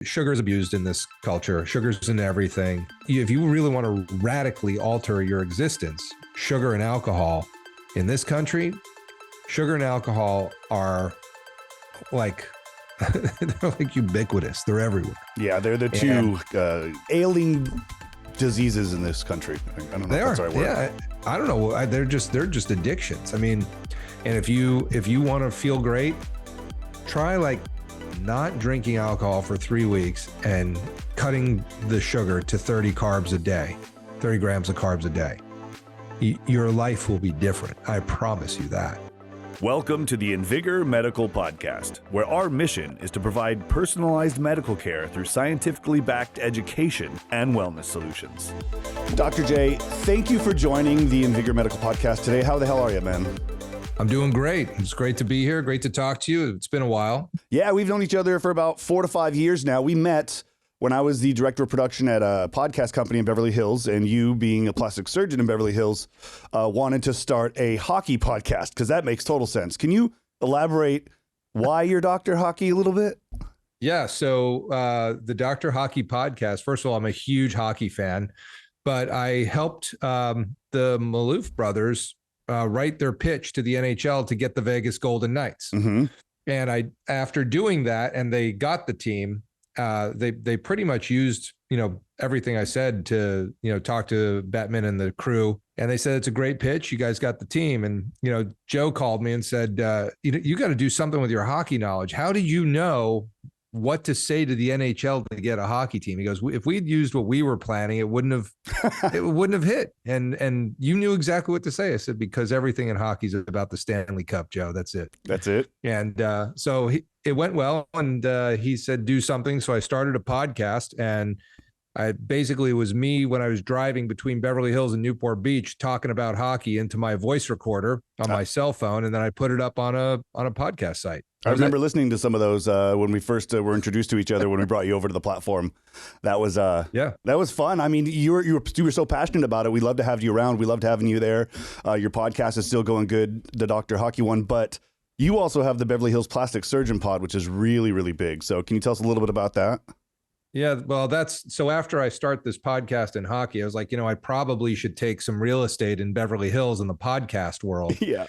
Sugar is abused in this culture. Sugar's in everything. If you really want to radically alter your existence, sugar and alcohol in this country, sugar and alcohol are like, they're like ubiquitous. They're everywhere. Yeah, they're the two ailing diseases in this country. I don't know if that's the right word. Yeah, I don't know. They're just addictions. I mean, and if you want to feel great, try like not drinking alcohol for 3 weeks and cutting the sugar to 30 carbs a day, 30 grams of carbs a day. Your life will be different. I promise you that. Welcome to the Invigor Medical Podcast, where our mission is to provide personalized medical care through scientifically backed education and wellness solutions. Dr. J, thank you for joining the Invigor Medical Podcast today. How the hell are you, man? I'm doing great. It's great to be here. Great to talk to you. It's been a while. Yeah, we've known each other for about 4 to 5 years now. We met when I was the director of production at a podcast company in Beverly Hills, and you, being a plastic surgeon in Beverly Hills, wanted to start a hockey podcast because that makes total sense. Can you elaborate why you're Dr. Hockey a little bit? Yeah, so the Dr. Hockey podcast, first of all, I'm a huge hockey fan, but I helped the Maloof brothers write their pitch to the NHL to get the Vegas Golden Knights. Mm-hmm. And after doing that, and they got the team, they pretty much used, everything I said to, talk to Bettman and the crew. And they said, it's a great pitch. You guys got the team. And, Joe called me and said, you got to do something with your hockey knowledge. How do you know what to say to the NHL to get a hockey team? He goes, if we'd used what we were planning, it wouldn't have hit. And you knew exactly what to say. I said, because everything in hockey is about the Stanley Cup, Joe. That's it. That's it. And so it went well. And he said, do something. So I started a podcast, and it was me when I was driving between Beverly Hills and Newport Beach talking about hockey into my voice recorder on my cell phone. And then I put it up on a podcast site. I remember listening to some of those when we first were introduced to each other, when we brought you over to the platform. That was that was fun. I mean, you were so passionate about it. We love to have you around. We loved having you there. Your podcast is still going good, the Dr. Hockey one, but you also have the Beverly Hills Plastic Surgeon Pod, which is really, really big. So can you tell us a little bit about that? Yeah, well, so after I start this podcast in hockey, I was like, I probably should take some real estate in Beverly Hills in the podcast world. Yeah.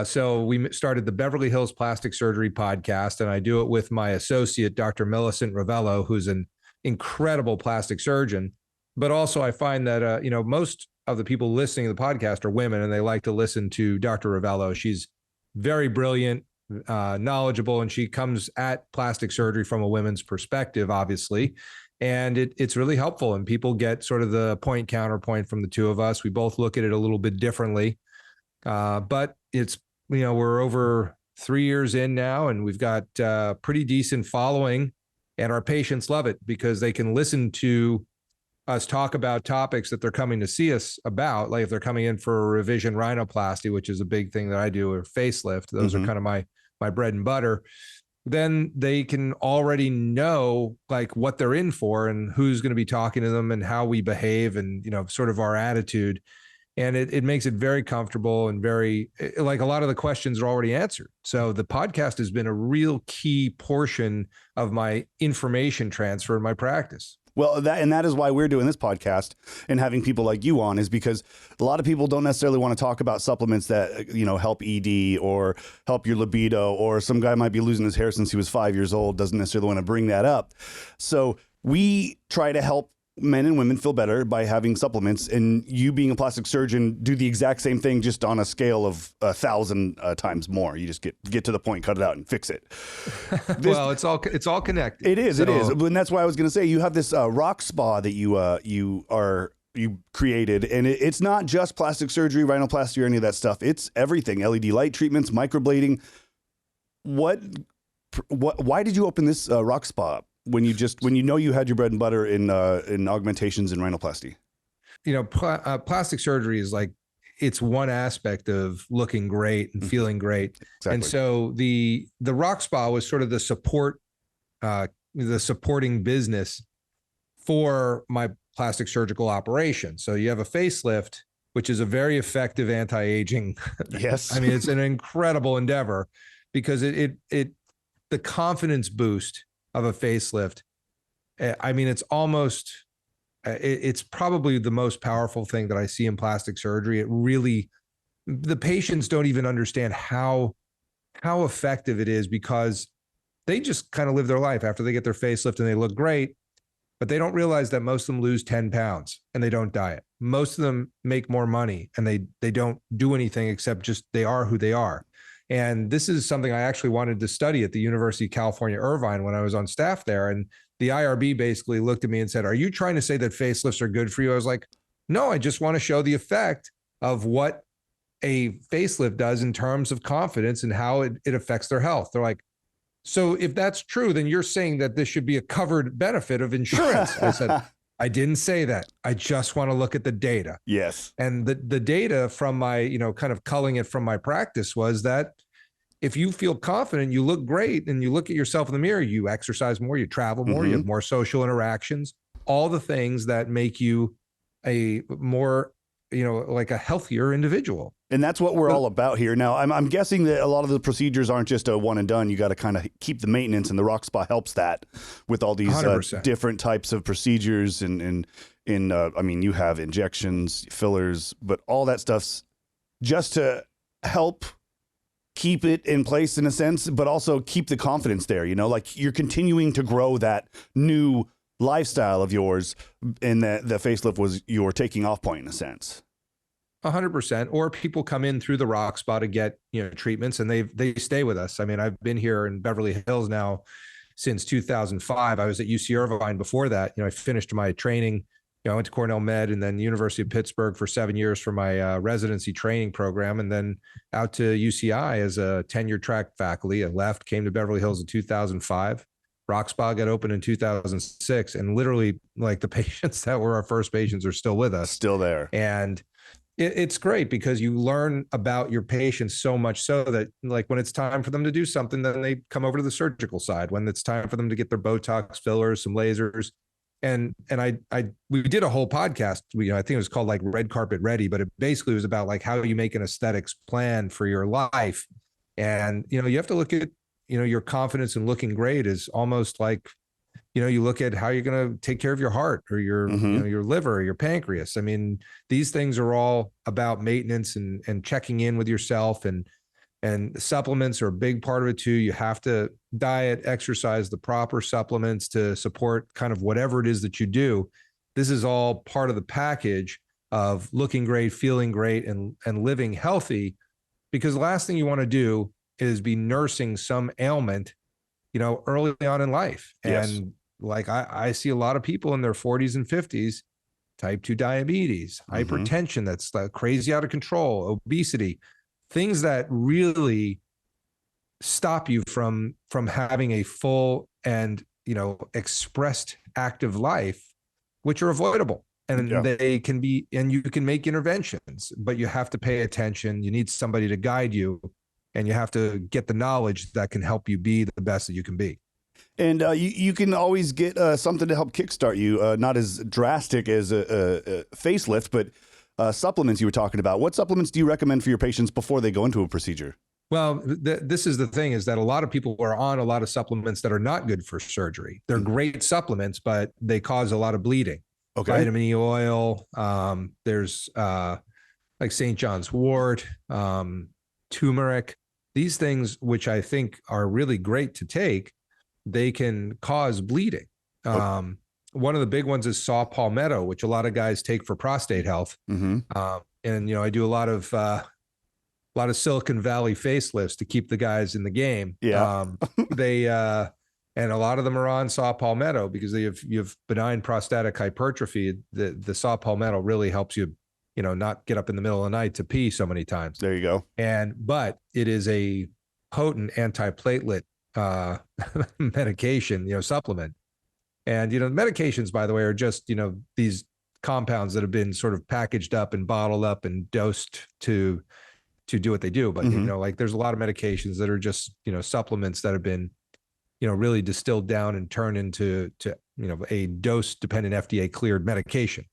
So we started the Beverly Hills Plastic Surgery Podcast, and I do it with my associate, Dr. Millicent Ravello, who's an incredible plastic surgeon. But also I find that, most of the people listening to the podcast are women, and they like to listen to Dr. Ravello. She's very brilliant, knowledgeable, and she comes at plastic surgery from a women's perspective, obviously. And it's really helpful, and people get sort of the point counterpoint from the two of us. We both look at it a little bit differently. But it's, we're over 3 years in now, and we've got pretty decent following, and our patients love it because they can listen to us talk about topics that they're coming to see us about. Like if they're coming in for a revision rhinoplasty, which is a big thing that I do, or facelift, those are kind of my bread and butter. Then they can already know like what they're in for and who's going to be talking to them and how we behave and, sort of our attitude. And it makes it very comfortable and very, like, a lot of the questions are already answered. So the podcast has been a real key portion of my information transfer in my practice. Well, that is why we're doing this podcast and having people like you on, is because a lot of people don't necessarily want to talk about supplements that, help ED or help your libido, or some guy might be losing his hair since he was 5 years old, doesn't necessarily want to bring that up. So we try to help men and women feel better by having supplements, and you, being a plastic surgeon, do the exact same thing, just on a scale of 1,000 times more. You just get to the point, cut it out, and fix it. Well, it's all connected. It is. And that's why I was going to say, you have this rock spa that you created, and it's not just plastic surgery, rhinoplasty, or any of that stuff. It's everything: LED light treatments, microblading. Why did you open this rock spa when you had your bread and butter in augmentations and rhinoplasty? Plastic surgery is like, it's one aspect of looking great and feeling great. Exactly. And so the rock spa was sort of the supporting business for my plastic surgical operation. So you have a facelift, which is a very effective anti-aging. Yes. I mean, it's an incredible endeavor because the confidence boost of a facelift I mean, it's almost, it's probably the most powerful thing that I see in plastic surgery. It really, the patients don't even understand how effective it is, because they just kind of live their life after they get their facelift and they look great, but they don't realize that most of them lose 10 pounds and they don't diet. Most of them make more money and they don't do anything except just they are who they are. And this is something I actually wanted to study at the University of California, Irvine, when I was on staff there. And the IRB basically looked at me and said, "Are you trying to say that facelifts are good for you?" I was like, "No, I just want to show the effect of what a facelift does in terms of confidence and how it affects their health." They're like, "So if that's true, then you're saying that this should be a covered benefit of insurance." I said, "I didn't say that. I just want to look at the data." Yes. And the data from my, kind of culling it from my practice was that if you feel confident, you look great, and you look at yourself in the mirror, you exercise more, you travel more, you have more social interactions, all the things that make you a more, like a healthier individual. And that's what we're all about here. Now, I'm guessing that a lot of the procedures aren't just a one and done. You got to kind of keep the maintenance, and the Rock Spa helps that with all these different types of procedures. I mean, you have injections, fillers, but all that stuff's just to help keep it in place in a sense, but also keep the confidence there. Like you're continuing to grow that new lifestyle of yours, and that the facelift was your taking off point in a sense. 100%. Or people come in through the Rock Spa to get, treatments, and they stay with us. I mean, I've been here in Beverly Hills now since 2005. I was at UC Irvine before that. I finished my training. I went to Cornell Med and then University of Pittsburgh for 7 years for my residency training program, and then out to UCI as a tenure track faculty. I left, came to Beverly Hills in 2005. Rock Spa got open in 2006, and literally, like, the patients that were our first patients are still with us. Still there. And it's great because you learn about your patients so much so that, like, when it's time for them to do something, then they come over to the surgical side. When it's time for them to get their Botox fillers, some lasers. And we did a whole podcast. I think it was called like Red Carpet Ready, but it basically was about like how you make an aesthetics plan for your life. And, you have to look at, your confidence in looking great is almost like, you look at how you're going to take care of your heart or your, your liver or your pancreas. I mean, these things are all about maintenance and checking in with yourself, and supplements are a big part of it too. You have to diet, exercise, the proper supplements to support kind of whatever it is that you do. This is all part of the package of looking great, feeling great, and living healthy, because the last thing you want to do is be nursing some ailment, early on in life. Yes. And like I see a lot of people in their 40s and 50s, type 2 diabetes, hypertension that's crazy out of control, obesity, things that really stop you from having a full and, expressed active life, which are avoidable. And they can be, and you can make interventions, but you have to pay attention. You need somebody to guide you, and you have to get the knowledge that can help you be the best that you can be. And you can always get something to help kickstart you, not as drastic as a facelift, but supplements you were talking about. What supplements do you recommend for your patients before they go into a procedure? Well, this is the thing, is that a lot of people are on a lot of supplements that are not good for surgery. They're great supplements, but they cause a lot of bleeding. Okay. Vitamin E oil. There's like St. John's wort, turmeric. These things, which I think are really great to take, they can cause bleeding. One of the big ones is saw palmetto, which a lot of guys take for prostate health. And I do a lot of Silicon Valley facelifts to keep the guys in the game. Yeah. And a lot of them are on saw palmetto because you have benign prostatic hypertrophy. The saw palmetto really helps you, not get up in the middle of the night to pee so many times. There you go. But it is a potent antiplatelet medication, supplement. And, medications, by the way, are just, these compounds that have been sort of packaged up and bottled up and dosed to do what they do. But, like there's a lot of medications that are just, supplements that have been, really distilled down and turned into a dose dependent FDA cleared medication.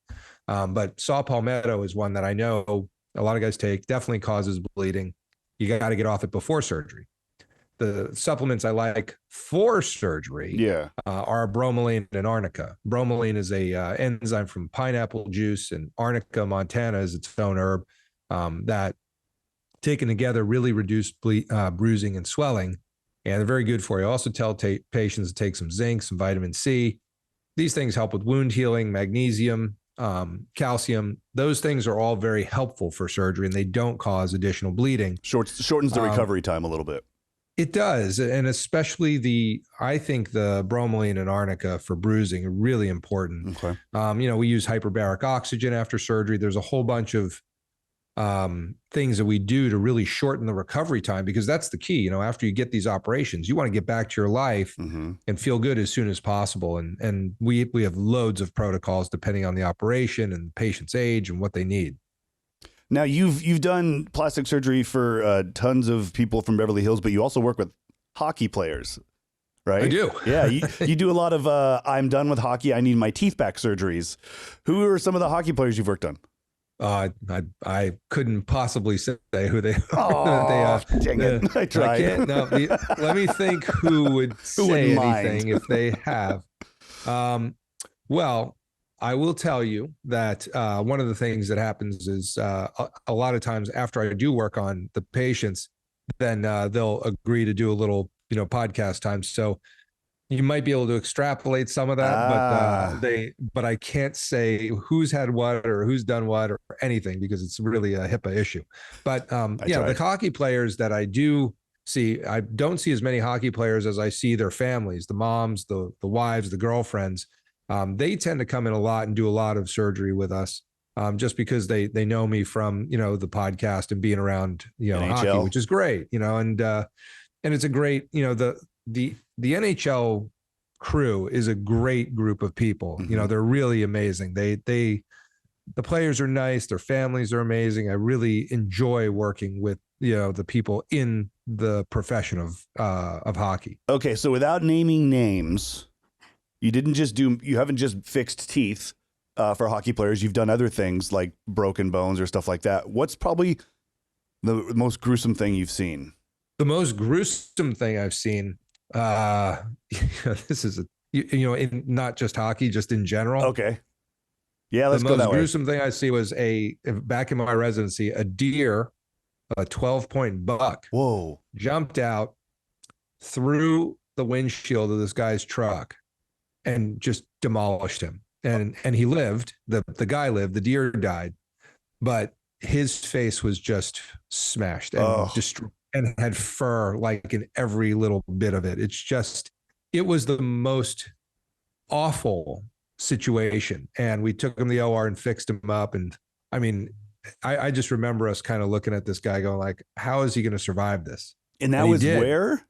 But saw palmetto is one that I know a lot of guys take, definitely causes bleeding. You got to get off it before surgery. the supplements I like for surgery are bromelain and arnica. Bromelain is a enzyme from pineapple juice, and arnica montana is its own herb that taken together really reduce bruising and swelling, and they're very good for you. I also tell patients to take some zinc, some vitamin C. These things help with wound healing, magnesium, calcium. Those things are all very helpful for surgery, and they don't cause additional bleeding. Shortens the recovery time a little bit. It does, and especially I think the bromelain and arnica for bruising are really important. Okay. We use hyperbaric oxygen after surgery. There's a whole bunch of things that we do to really shorten the recovery time, because that's the key. After you get these operations, you want to get back to your life and feel good as soon as possible. And we have loads of protocols depending on the operation and the patient's age and what they need. Now you've done plastic surgery for tons of people from Beverly Hills, but you also work with hockey players, right? I do. Yeah, you do a lot of I'm done with hockey, I need my teeth back surgeries. Who are some of the hockey players you've worked on? I couldn't possibly say who they are. Dang it. I tried. I can't. No, let me think who would say anything if they have. Well, I will tell you that one of the things that happens is a lot of times after I do work on the patients, then they'll agree to do a little, podcast time. So you might be able to extrapolate some of that, but I can't say who's had what or who's done what or anything, because it's really a HIPAA issue. But the hockey players that I do see, I don't see as many hockey players as I see their families, the moms, the wives, the girlfriends. They tend to come in a lot and do a lot of surgery with us, just because they know me from, the podcast and being around, hockey, which is great, and it's a great, the NHL crew is a great group of people. They're really amazing. The players are nice. Their families are amazing. I really enjoy working with, the people in the profession of hockey. Okay. So without naming names, you haven't just fixed teeth for hockey players. You've done other things like broken bones or stuff like that. What's probably the most gruesome thing you've seen? The most gruesome thing I've seen, this is in not just hockey, just in general. Okay. Yeah, let's go that way. The most gruesome thing I see was back in my residency, a deer, a 12-point buck. Whoa. Jumped out through the windshield of this guy's truck and just demolished him. And he lived, the guy lived, the deer died, but his face was just smashed and destroyed and had fur like in every little bit of it. It was the most awful situation. And we took him to the OR and fixed him up. And I mean, I just remember us kind of looking at this guy going like, how is he going to survive this? And that was where?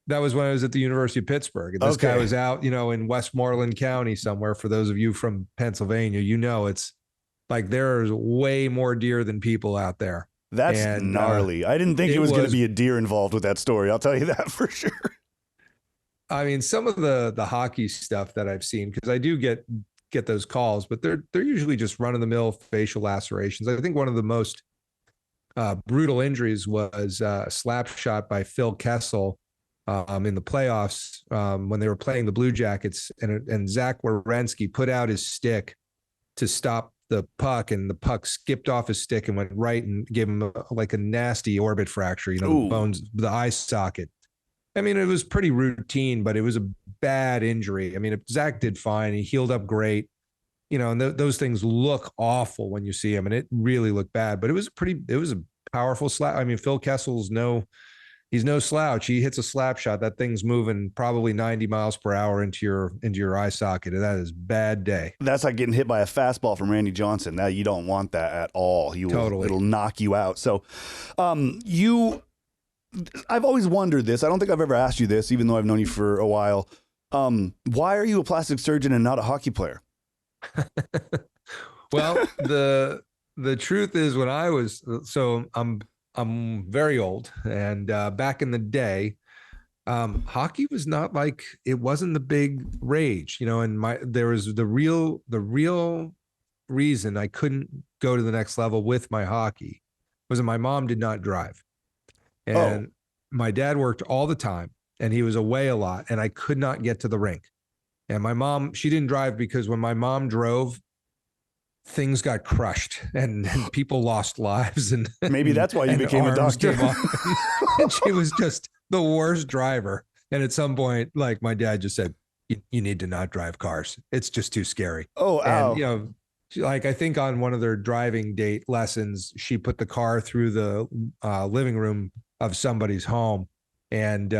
That was when I was at the University of Pittsburgh. And this guy was out, in Westmoreland County somewhere. For those of you from Pennsylvania, it's like there's way more deer than people out there. That's gnarly. I didn't think it was going to be a deer involved with that story. I'll tell you that for sure. I mean, some of the hockey stuff that I've seen, because I do get those calls, but they're usually just run-of-the-mill facial lacerations. I think one of the most brutal injuries was a slap shot by Phil Kessel in the playoffs when they were playing the Blue Jackets, and Zach Werenski put out his stick to stop the puck, and the puck skipped off his stick and went right and gave him a nasty orbit fracture, the bones, the eye socket. I mean, it was pretty routine, but it was a bad injury. I mean, Zach did fine. He healed up great, and those things look awful when you see him, and it really looked bad, but it was a powerful slap. I mean, Phil Kessel's he's no slouch. He hits a slap shot. That thing's moving probably 90 miles per hour into your eye socket. And that is bad day. That's like getting hit by a fastball from Randy Johnson. Now you don't want that at all. It'll knock you out. So, I've always wondered this. I don't think I've ever asked you this, even though I've known you for a while. Why are you a plastic surgeon and not a hockey player? Well, the truth is, when I was, I'm very old, and back in the day, hockey was not like, it wasn't the big rage, and there was the real reason I couldn't go to the next level with my hockey was that my mom did not drive. And my dad worked all the time and he was away a lot and I could not get to the rink. And my mom, she didn't drive because when my mom drove, things got crushed and people lost lives. And maybe that's why you became a doctor. And she was just the worst driver. And at some point, like my dad just said, you need to not drive cars. It's just too scary. Oh, ow. And, you know, like I think on one of their driving date lessons, she put the car through the living room of somebody's home. And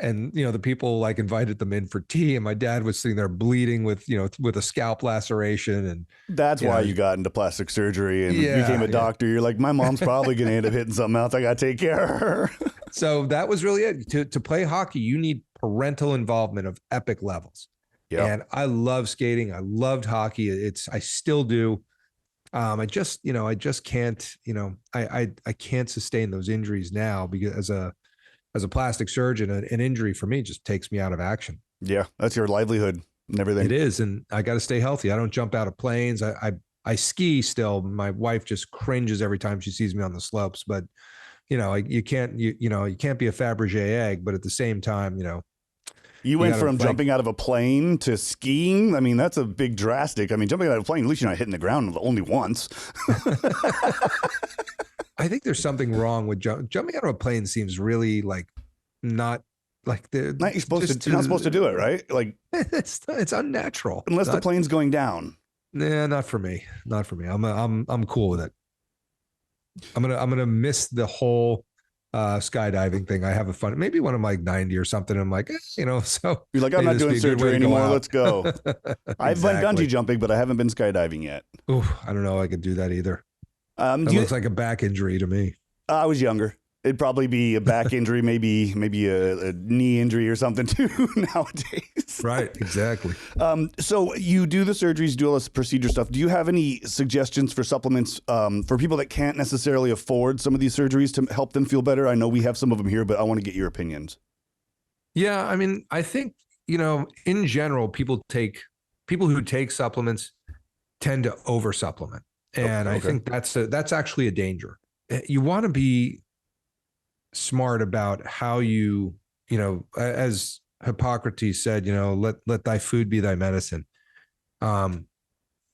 you know, the people like invited them in for tea, and my dad was sitting there bleeding with a scalp laceration. And that's why you got into plastic surgery and became a doctor. You're like, my mom's probably going to end up hitting something else. I got to take care of her. So that was really it. To play hockey, you need parental involvement of epic levels. Yep. And I love skating. I loved hockey. I still do. I just can't, I can't sustain those injuries now because as a plastic surgeon, an injury for me just takes me out of action. Yeah. That's your livelihood and everything. It is. And I got to stay healthy. I don't jump out of planes. I ski still. My wife just cringes every time she sees me on the slopes, but you can't be a Fabergé egg, but at the same time, you went from jumping out of a plane to skiing. I mean, that's a big drastic. I mean, jumping out of a plane, at least you're not hitting the ground only once. I think there's something wrong with jumping out of a plane. Seems really like not like you're not supposed to do it, right? Like it's unnatural unless the plane's going down. Nah, not for me. Not for me. I'm cool with it. I'm gonna miss the whole skydiving thing. I have a fun, maybe when I'm like 90 or something. I'm like, so you're like, I'm not doing surgery anymore. Let's go. I've been Exactly. bungee jumping, but I haven't been skydiving yet. Ooh, I don't know. I could do that either. It looks like a back injury to me. I was younger. It'd probably be a back injury, maybe a knee injury or something too nowadays. Right, exactly. So you do the surgeries, do all this procedure stuff. Do you have any suggestions for supplements for people that can't necessarily afford some of these surgeries to help them feel better? I know we have some of them here, but I want to get your opinions. Yeah, I mean, I think, in general, people who take supplements tend to over supplement. And I think that's actually a danger. You want to be smart about how as Hippocrates said, let thy food be thy medicine.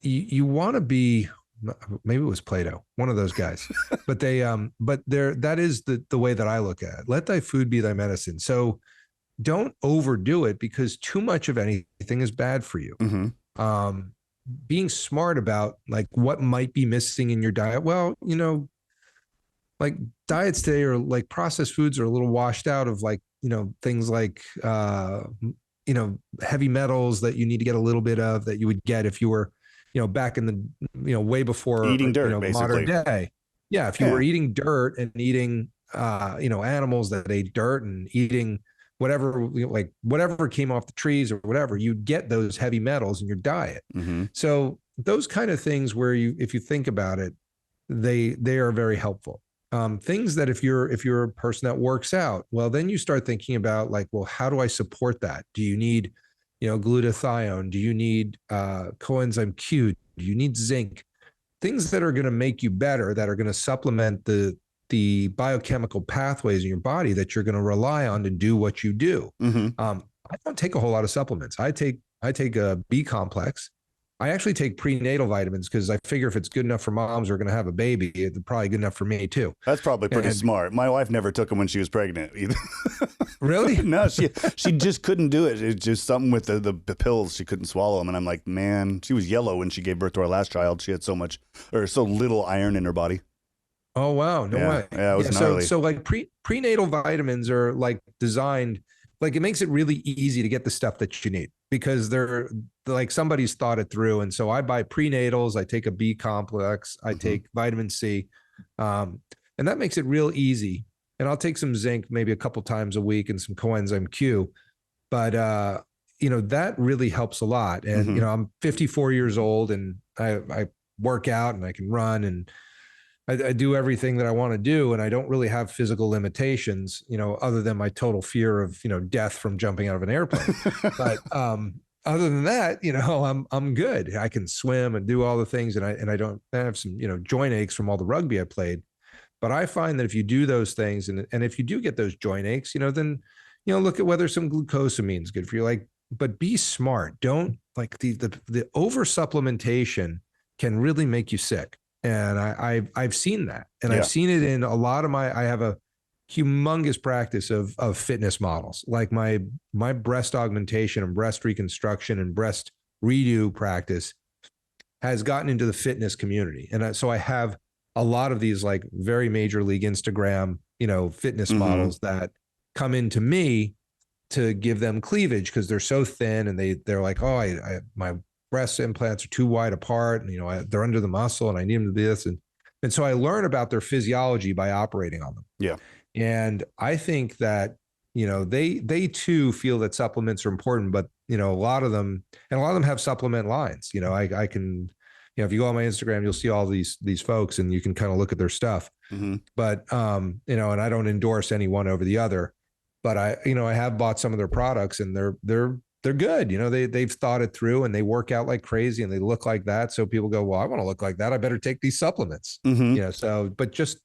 You want to be, maybe it was Plato, one of those guys, but that is the way that I look at it. Let thy food be thy medicine. So don't overdo it because too much of anything is bad for you. Mm-hmm. Being smart about like what might be missing in your diet. Well, like diets today are like processed foods are a little washed out of like, things like, heavy metals that you need to get a little bit of that you would get if you were, back in the, way before eating dirt, modern basically. day. Yeah. If you were eating dirt and eating, animals that ate dirt and eating whatever came off the trees or whatever, you'd get those heavy metals in your diet. Mm-hmm. So those kind of things where if you think about it, they are very helpful. Things that if you're a person that works out, well, then you start thinking about like, well, how do I support that? Do you need, glutathione? Do you need coenzyme Q? Do you need zinc? Things that are going to make you better, that are going to supplement the biochemical pathways in your body that you're going to rely on to do what you do. Mm-hmm. I don't take a whole lot of supplements. I take a B complex. I actually take prenatal vitamins because I figure if it's good enough for moms who are going to have a baby, it's probably good enough for me too. That's probably pretty smart. My wife never took them when she was pregnant either. Really? No, she just couldn't do it. It's just something with the pills. She couldn't swallow them. And I'm like, man, she was yellow when she gave birth to our last child. She had so little iron in her body. Oh, wow. No way. Yeah, it was gnarly. So like prenatal vitamins are like designed, like it makes it really easy to get the stuff that you need because they're like somebody's thought it through. And so I buy prenatals, I take a B complex, I take vitamin C, and that makes it real easy. And I'll take some zinc maybe a couple times a week and some coenzyme Q. But, that really helps a lot. And, I'm 54 years old and I work out and I can run and I do everything that I want to do. And I don't really have physical limitations, other than my total fear of, death from jumping out of an airplane. But other than that, I'm good. I can swim and do all the things. And I have some, joint aches from all the rugby I played. But I find that if you do those things, and if you do get those joint aches, then, look at whether some glucosamine is good for you. Like, but be smart. Don't like the over supplementation can really make you sick. And I've seen that, and I've seen it in a lot of I have a humongous practice of fitness models, like my breast augmentation and breast reconstruction and breast redo practice has gotten into the fitness community. And so I have a lot of these like very major league Instagram, fitness models that come into me to give them cleavage because they're so thin, and they're like, oh, my breast implants are too wide apart, and they're under the muscle, and I need them to be this. And so I learn about their physiology by operating on them. Yeah. And I think that, they too feel that supplements are important, but, a lot of them have supplement lines. I can, if you go on my Instagram, you'll see all these folks, and you can kind of look at their stuff. But, and I don't endorse any one over the other, but I have bought some of their products, and they're good. They've thought it through, and they work out like crazy, and they look like that. So people go, well, I want to look like that. I better take these supplements. But just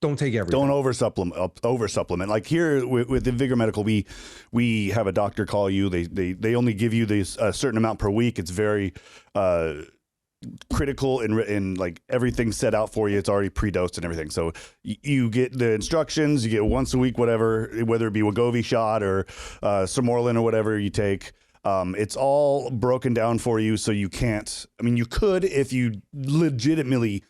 don't take everything. Don't over supplement. Like here with Invigor Medical, we have a doctor call you. They only give you a certain amount per week. It's very critical and like everything set out for you. It's already pre-dosed and everything. So you get the instructions. You get once a week, whatever, whether it be Wegovy shot or Sermorelin or whatever you take. It's all broken down for you, so you can't. I mean, you could if you legitimately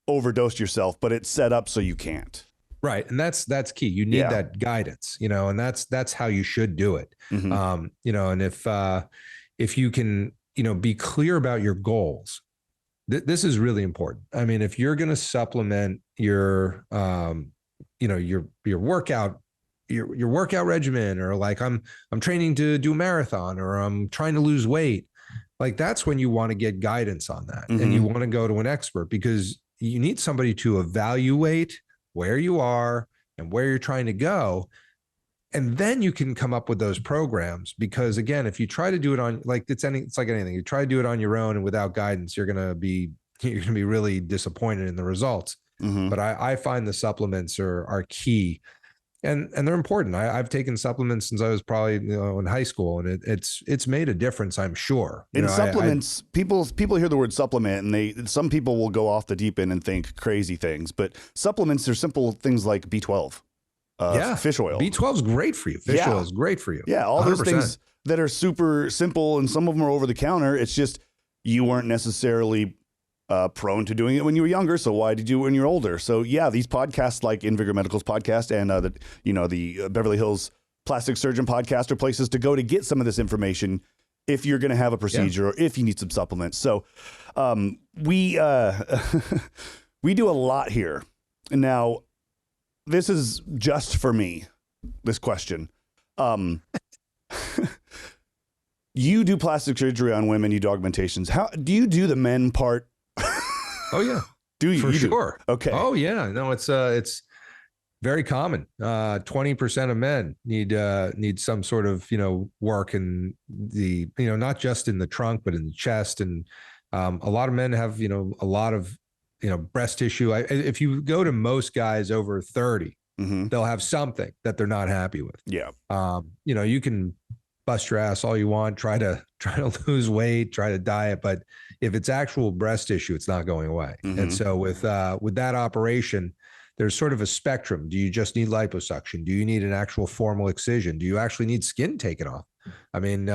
overdosed yourself, but it's set up so you can't. Right. And that's key. You need that guidance, and that's how you should do it. And if you can, be clear about your goals, this is really important. I mean, if you're going to supplement your workout, your workout regimen, or like I'm training to do a marathon, or I'm trying to lose weight, like that's when you want to get guidance on that. And you want to go to an expert, because you need somebody to evaluate where you are and where you're trying to go. And then you can come up with those programs, because again, if you try to do it on, like it's like anything, you try to do it on your own and without guidance, you're going to be really disappointed in the results. But I find the supplements are key, and they're important. I've taken supplements since I was probably in high school, and it's made a difference, I'm sure. Supplements, people hear the word supplement, and some people will go off the deep end and think crazy things, but supplements are simple things like B12. Fish oil. B12 is great for you. Fish oil is great for you. Yeah, all 100%. Those things that are super simple, and some of them are over the counter. It's just you weren't necessarily prone to doing it when you were younger. So why did you when you're older? So yeah, these podcasts like Invigor Medical's podcast and the Beverly Hills Plastic Surgeon podcast are places to go to get some of this information if you're going to have a procedure or if you need some supplements. So we do a lot here. Now, this is just for me, this question. You do plastic surgery on women, you do augmentations. How do you do the men part? Oh yeah. Do you? For sure. Okay. Oh yeah. No, it's very common. 20% of men need some sort of, work in the, not just in the trunk, but in the chest. And a lot of men have, a lot of, breast tissue. If you go to most guys over 30, they'll have something that they're not happy with. Yeah. You can bust your ass all you want, try to lose weight, try to diet, but if it's actual breast tissue, it's not going away. And so with that operation, there's sort of a spectrum. Do you just need liposuction? Do you need an actual formal excision? Do you actually need skin taken off? I mean,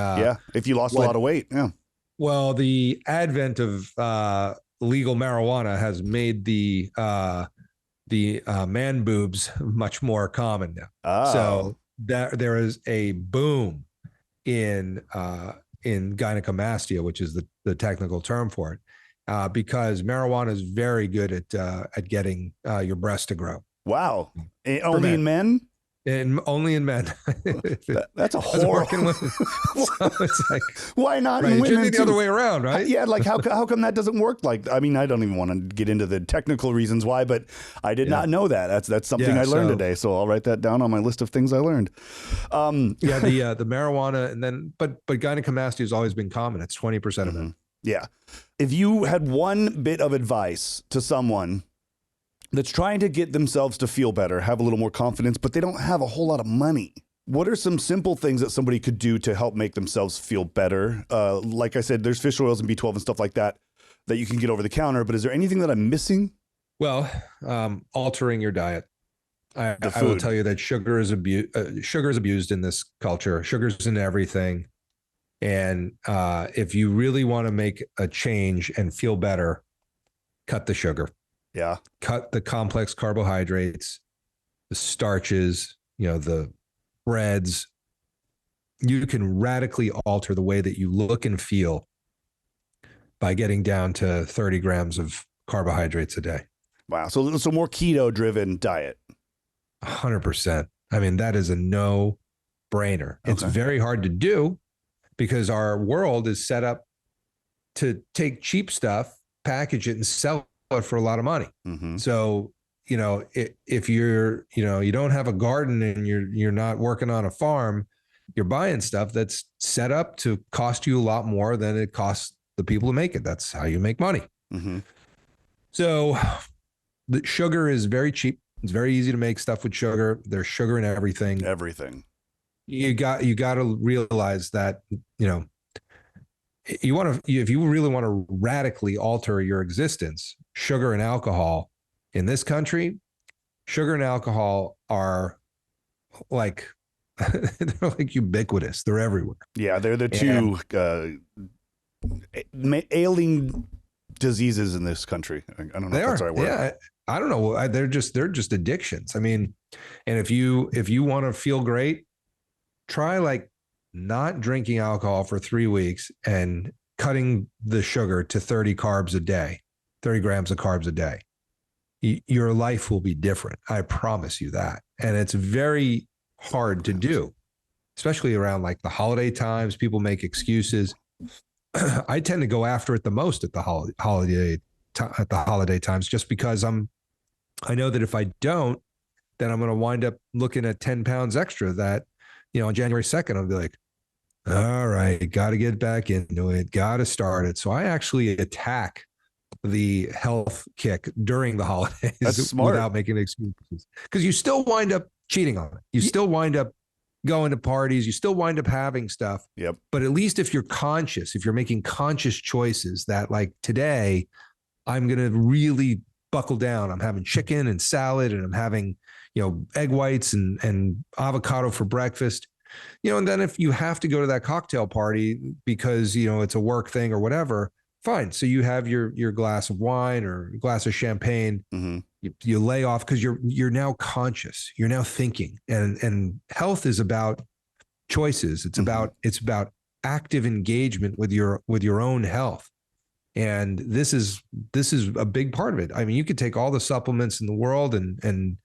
if you lost a lot of weight. Yeah. Well, the advent of legal marijuana has made the man boobs much more common now. Oh. So there is a boom in gynecomastia, which is the technical term for it, because marijuana is very good at getting your breast to grow. Wow. Only in men? And only in men. That's a horrible. So it's like, why not right, in it women? should be the other way around, right? Yeah, like how come that doesn't work? Like, I mean, I don't even want to get into the technical reasons why, but I did not know that. That's something I learned today. So I'll write that down on my list of things I learned. The marijuana, and then but gynecomastia has always been common. It's 20% of men. Yeah. If you had one bit of advice to someone that's trying to get themselves to feel better, have a little more confidence, but they don't have a whole lot of money. What are some simple things that somebody could do to help make themselves feel better? Like I said, there's fish oils and B12 and stuff like that you can get over the counter, but is there anything that I'm missing? Well, altering your diet. I will tell you that sugar is abused in this culture. Sugar's in everything. And if you really want to make a change and feel better, cut the sugar. Yeah. Cut the complex carbohydrates, the starches, the breads. You can radically alter the way that you look and feel by getting down to 30 grams of carbohydrates a day. Wow. So more keto driven diet. 100%. I mean, that is a no brainer. Okay. It's very hard to do because our world is set up to take cheap stuff, package it and sell it for a lot of money. Mm-hmm. So, if you're, you don't have a garden and you're not working on a farm, you're buying stuff that's set up to cost you a lot more than it costs the people who make it. That's how you make money. Mm-hmm. So the sugar is very cheap. It's very easy to make stuff with sugar. There's sugar in everything. Everything. You got to realize that, if you really want to radically alter your existence, sugar and alcohol in this country, sugar and alcohol are like, they're like ubiquitous. They're everywhere. Yeah. They're the two ailing diseases in this country. I don't know if that's the right word. Yeah. I don't know. They're just addictions. I mean, and if you want to feel great, try like not drinking alcohol for 3 weeks and cutting the sugar to 30 grams of carbs a day. Your life will be different. I promise you that. And it's very hard to do, especially around like the holiday times. People make excuses. I tend to go after it the most at the holiday times, just because I know that if I don't, then I'm going to wind up looking at 10 pounds extra that, on January 2nd, I'll be like, all right, got to get back into it. Got to start it. So I actually attack the health kick during the holidays. That's smart. Without making excuses, because you still wind up cheating on it. You still wind up going to parties. You still wind up having stuff. Yep. But at least if you're conscious, if you're making conscious choices that like today, I'm going to really buckle down. I'm having chicken and salad and I'm having, egg whites and avocado for breakfast, and then if you have to go to that cocktail party because, it's a work thing or whatever, fine. So you have your glass of wine or glass of champagne. Mm-hmm. You lay off because you're now conscious. You're now thinking, and health is about choices. It's mm-hmm. about active engagement with your own health. And this is a big part of it. I mean, you could take all the supplements in the world and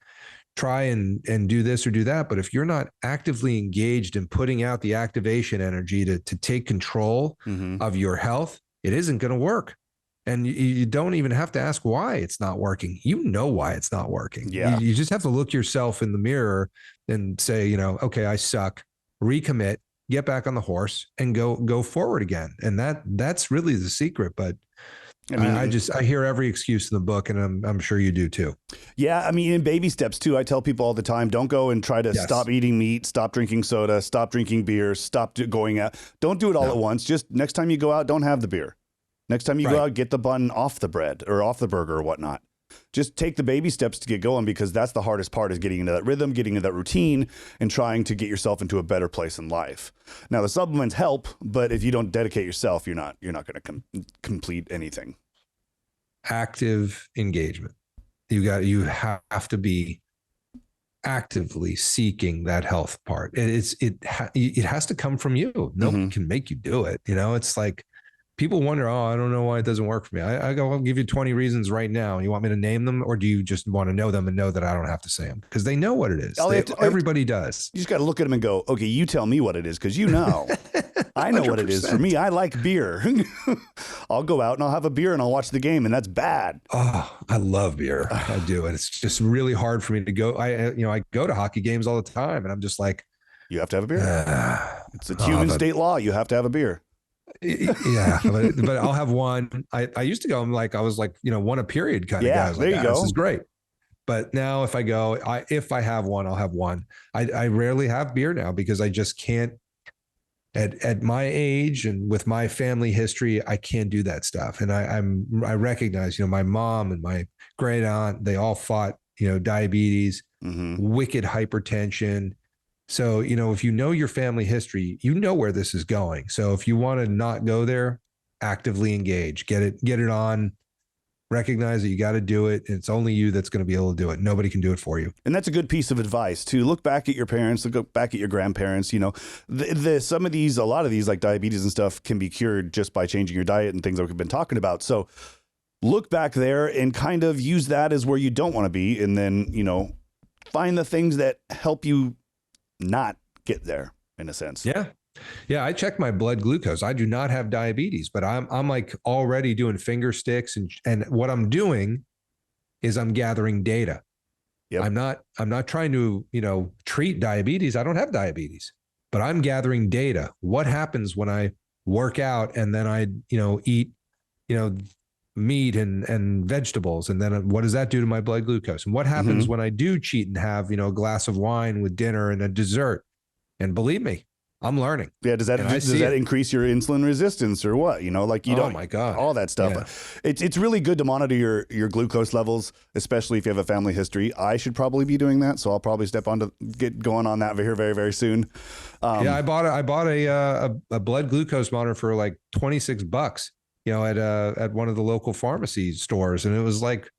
try and do this or do that. But if you're not actively engaged in putting out the activation energy to take control mm-hmm. of your health, it isn't going to work. And you don't even have to ask why it's not working. You know why it's not working. Yeah. You just have to look yourself in the mirror and say, okay, I suck, recommit, get back on the horse and go forward again. And that's really the secret. But I mean, I hear every excuse in the book, and I'm sure you do too. Yeah. I mean, in baby steps too, I tell people all the time, don't go and try to stop eating meat, stop drinking soda, stop drinking beer, stop going out. Don't do it all at once. Just next time you go out, don't have the beer. Next time you go out, get the bun off the bread or off the burger or whatnot. Just take the baby steps to get going, because that's the hardest part, is getting into that rhythm, getting into that routine, and trying to get yourself into a better place in life. Now, the supplements help, but if you don't dedicate yourself, you're not going to complete anything. Active engagement. You have to be actively seeking that health part. It has to come from you. Nobody mm-hmm. can make you do it. It's like, people wonder, I don't know why it doesn't work for me. I go, I'll give you 20 reasons right now. You want me to name them, or do you just want to know them and know that I don't have to say them? Because they know what it is. Everybody does. You just got to look at them and go, okay, you tell me what it is, because I know what it is. For me, I like beer. I'll go out and I'll have a beer and I'll watch the game, and that's bad. Oh, I love beer. I do. And it's just really hard for me to go. I go to hockey games all the time, and I'm just like, you have to have a beer. It's a human state law. You have to have a beer. Yeah, but I'll have one. I used to go. I was like, one a period kind of guy. There you go. This is great. But now if I go, if I have one, I'll have one. I rarely have beer now because I just can't. At my age and with my family history, I can't do that stuff. And I recognize, my mom and my great aunt, they all fought, diabetes, wicked hypertension. So, if you know your family history, you know where this is going. So if you want to not go there, actively engage, get it on. Recognize that you got to do it. And it's only you that's going to be able to do it. Nobody can do it for you. And that's a good piece of advice to look back at your parents, look back at your grandparents. A lot of these like diabetes and stuff can be cured just by changing your diet and things that we've been talking about. So look back there and kind of use that as where you don't want to be. And then, find the things that help you not get there in a sense. Yeah. Yeah, I check my blood glucose. I do not have diabetes, but I'm like already doing finger sticks, and what I'm doing is I'm gathering data. Yep. I'm not trying to, treat diabetes. I don't have diabetes, but I'm gathering data. What happens when I work out and then I, eat, meat and vegetables, and then what does that do to my blood glucose? And what happens when I do cheat and have, a glass of wine with dinner and a dessert? And believe me, I'm learning. Yeah. Does that increase your insulin resistance or what? Oh my God, all that stuff. Yeah. It's really good to monitor your glucose levels, especially if you have a family history. I should probably be doing that. So I'll probably step on to get going on that here very, very soon. I bought a blood glucose monitor for like $26, at one of the local pharmacy stores. And it was like,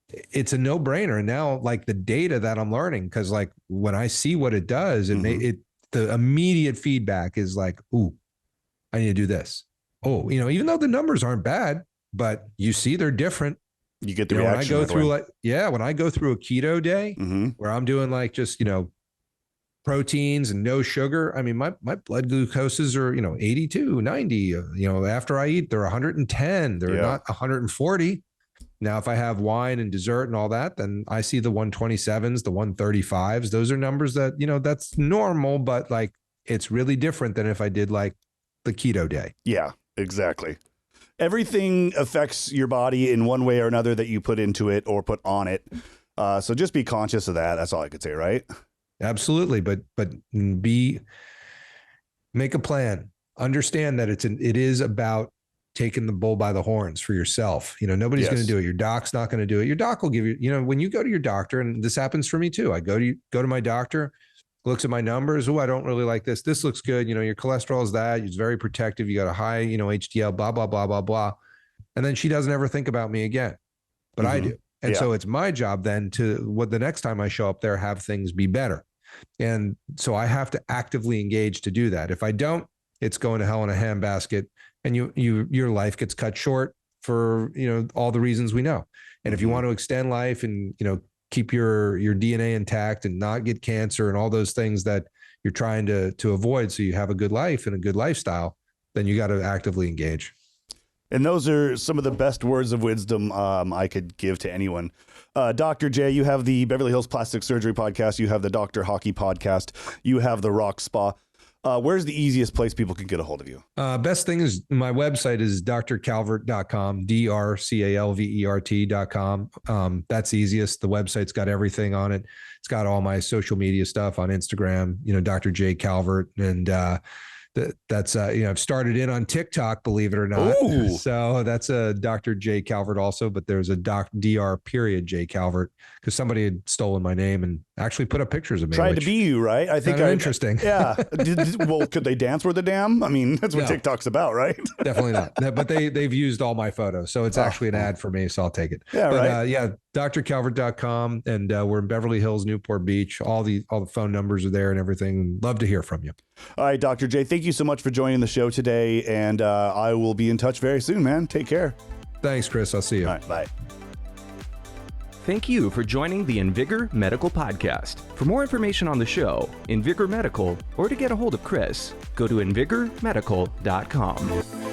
it's a no brainer. And now like the data that I'm learning, cause like when I see what it does, the immediate feedback is like, ooh, I need to do this. Oh, even though the numbers aren't bad, but you see they're different. You get the reaction. When I go through a keto day where I'm doing like just, proteins and no sugar. I mean, my blood glucoses are, 82, 90, after I eat, they're 110, they're not 140. Now, if I have wine and dessert and all that, then I see the 127s, the 135s. Those are numbers that, that's normal, but like it's really different than if I did like the keto day. Yeah, exactly. Everything affects your body in one way or another that you put into it or put on it. So just be conscious of that. That's all I could say, right? Absolutely. But make a plan. Understand that it is about taking the bull by the horns for yourself. Nobody's going to do it. Your doc's not going to do it. Your doc will give you, when you go to your doctor, and this happens for me too. I go to my doctor, looks at my numbers. Oh, I don't really like this. This looks good. Your cholesterol is that. It's very protective. You got a high, HDL, blah, blah, blah, blah, blah. And then she doesn't ever think about me again, but I do. And so it's my job then to the next time I show up there, have things be better. And so I have to actively engage to do that. If I don't, it's going to hell in a handbasket. And your life gets cut short for, all the reasons we know. And if you want to extend life and, keep your DNA intact and not get cancer and all those things that you're trying to avoid, so you have a good life and a good lifestyle, then you got to actively engage. And those are some of the best words of wisdom I could give to anyone. Dr. J, you have the Beverly Hills Plastic Surgery Podcast. You have the Dr. Hockey Podcast. You have the Rock Spa. Where's the easiest place people can get a hold of you? Best thing is my website is drcalvert.com, drcalvert.com. That's easiest. The website's got everything on it. It's got all my social media stuff on Instagram, Dr. J Calvert. And that's I've started in on TikTok, believe it or not. Ooh. So that's a Dr. J Calvert also, but there's a Dr. J Calvert because somebody had stolen my name and actually put up pictures of me. Tried to be you, right? I think interesting. Yeah. Well, could they dance with the dam? I mean, that's what TikTok's about, right? Definitely not. But they've used all my photos, so it's actually an ad for me. So I'll take it. Yeah, right. drcalvert.com, and we're in Beverly Hills, Newport Beach. All the phone numbers are there and everything. Love to hear from you. All right, Dr. J, thank you so much for joining the show today, and I will be in touch very soon, man. Take care. Thanks, Chris. I'll see you. All right, bye. Thank you for joining the Invigor Medical Podcast. For more information on the show, Invigor Medical, or to get a hold of Chris, go to invigormedical.com.